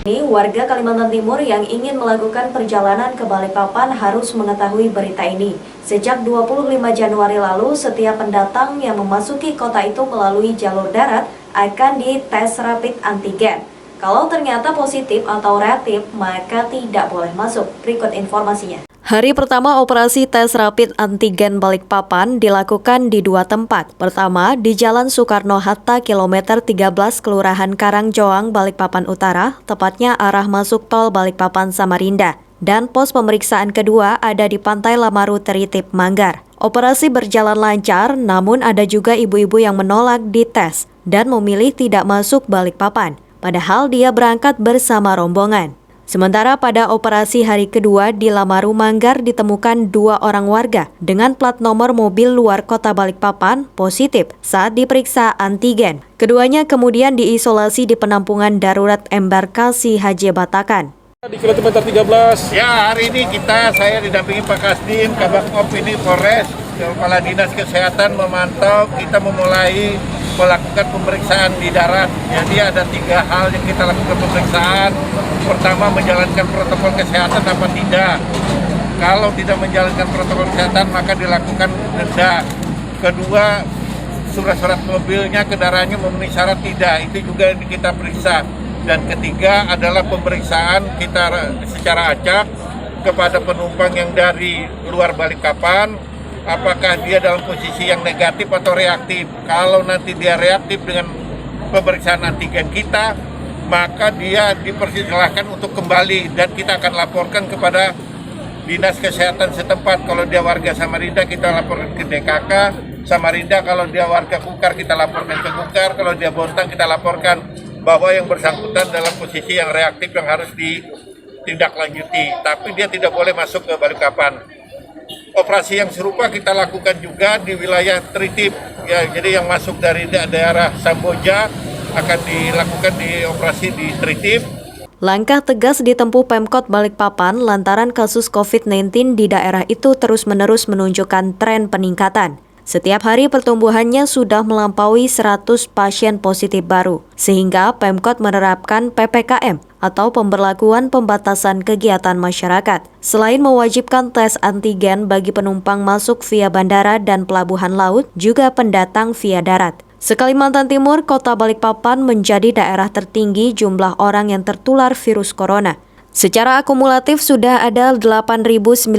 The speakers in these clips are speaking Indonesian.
Ini warga Kalimantan Timur yang ingin melakukan perjalanan ke Balikpapan harus mengetahui berita ini. Sejak 25 Januari lalu, setiap pendatang yang memasuki kota itu melalui jalur darat akan dites rapid antigen. Kalau ternyata positif atau reaktif, maka tidak boleh masuk. Berikut informasinya. Hari pertama operasi tes rapid antigen Balikpapan dilakukan di dua tempat. Pertama, di Jalan Soekarno-Hatta kilometer 13 Kelurahan Karangjoang, Balikpapan Utara, tepatnya arah masuk tol Balikpapan Samarinda. Dan pos pemeriksaan kedua ada di Pantai Lamaru Teritip, Manggar. Operasi berjalan lancar, namun ada juga ibu-ibu yang menolak dites dan memilih tidak masuk Balikpapan, padahal dia berangkat bersama rombongan. Sementara pada operasi hari kedua di Lamaru Manggar ditemukan 2 orang warga dengan plat nomor mobil luar kota Balikpapan positif saat diperiksa antigen. Keduanya kemudian diisolasi di penampungan darurat embarkasi Haji Batakan. Di kilometer 13. Ya, hari ini saya didampingi Pak Kasdim, Kabak ini Polres, Kepala Dinas Kesehatan memantau, kita memulai melakukan pemeriksaan di darat. Jadi ada 3 hal yang kita lakukan pemeriksaan. Pertama, menjalankan protokol kesehatan apa tidak. Kalau tidak menjalankan protokol kesehatan, maka dilakukan denda. Kedua, surat-surat mobilnya, kendaraannya memenuhi syarat tidak. Itu juga kita periksa. Dan ketiga adalah pemeriksaan kita secara acak kepada penumpang yang dari luar Balikpapan, apakah dia dalam posisi yang negatif atau reaktif. Kalau nanti dia reaktif dengan pemeriksaan antigen kita, maka dia dipersilahkan untuk kembali dan kita akan laporkan kepada Dinas Kesehatan setempat. Kalau dia warga Samarinda, kita laporkan ke DKK Samarinda. Kalau dia warga Kukar, kita laporkan ke Kukar. Kalau dia Bontang, kita laporkan bahwa yang bersangkutan dalam posisi yang reaktif yang harus ditindaklanjuti. Tapi dia tidak boleh masuk ke Balikpapan. Operasi yang serupa kita lakukan juga di wilayah Teritip. Ya, jadi yang masuk dari daerah Samboja akan dilakukan di operasi di Teritip. Langkah tegas ditempuh Pemkot Balikpapan lantaran kasus COVID-19 di daerah itu terus-menerus menunjukkan tren peningkatan. Setiap hari pertumbuhannya sudah melampaui 100 pasien positif baru, sehingga Pemkot menerapkan PPKM atau pemberlakuan pembatasan kegiatan masyarakat. Selain mewajibkan tes antigen bagi penumpang masuk via bandara dan pelabuhan laut, juga pendatang via darat. Se-Kalimantan Timur, Kota Balikpapan menjadi daerah tertinggi jumlah orang yang tertular virus corona. Secara akumulatif sudah ada 8.990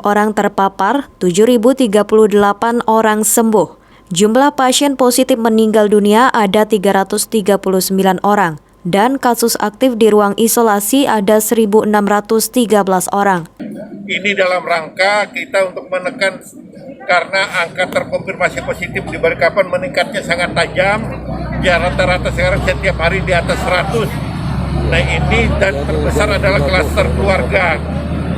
orang terpapar, 7.038 orang sembuh. Jumlah pasien positif meninggal dunia ada 339 orang. Dan kasus aktif di ruang isolasi ada 1.613 orang. Ini dalam rangka kita untuk menekan karena angka terkonfirmasi positif di Balikpapan meningkatnya sangat tajam. Ya rata-rata sekarang setiap hari di atas 100. Nah ini dan terbesar adalah klaster keluarga.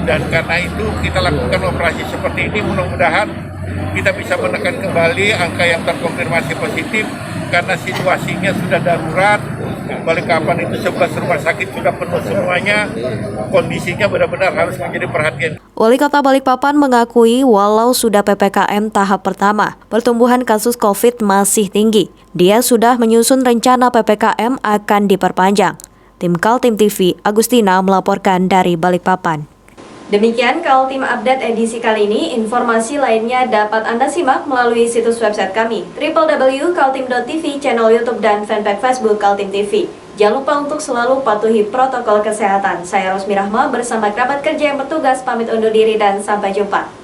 Dan karena itu kita lakukan operasi seperti ini, mudah-mudahan kita bisa menekan kembali angka yang terkonfirmasi positif karena situasinya sudah darurat. Balikpapan itu 11 rumah sakit sudah penuh semuanya, kondisinya benar-benar harus menjadi perhatian. Wali Kota Balikpapan mengakui walau sudah PPKM tahap pertama, pertumbuhan kasus COVID masih tinggi. Dia sudah menyusun rencana PPKM akan diperpanjang. Tim Kaltim TV, Agustina melaporkan dari Balikpapan. Demikian Kaltim Update edisi kali ini. Informasi lainnya dapat Anda simak melalui situs website kami www.kaltim.tv, channel YouTube dan fanpage Facebook Kaltim TV. Jangan lupa untuk selalu patuhi protokol kesehatan. Saya Rosmi Rahma bersama kerabat kerja yang bertugas pamit undur diri dan sampai jumpa.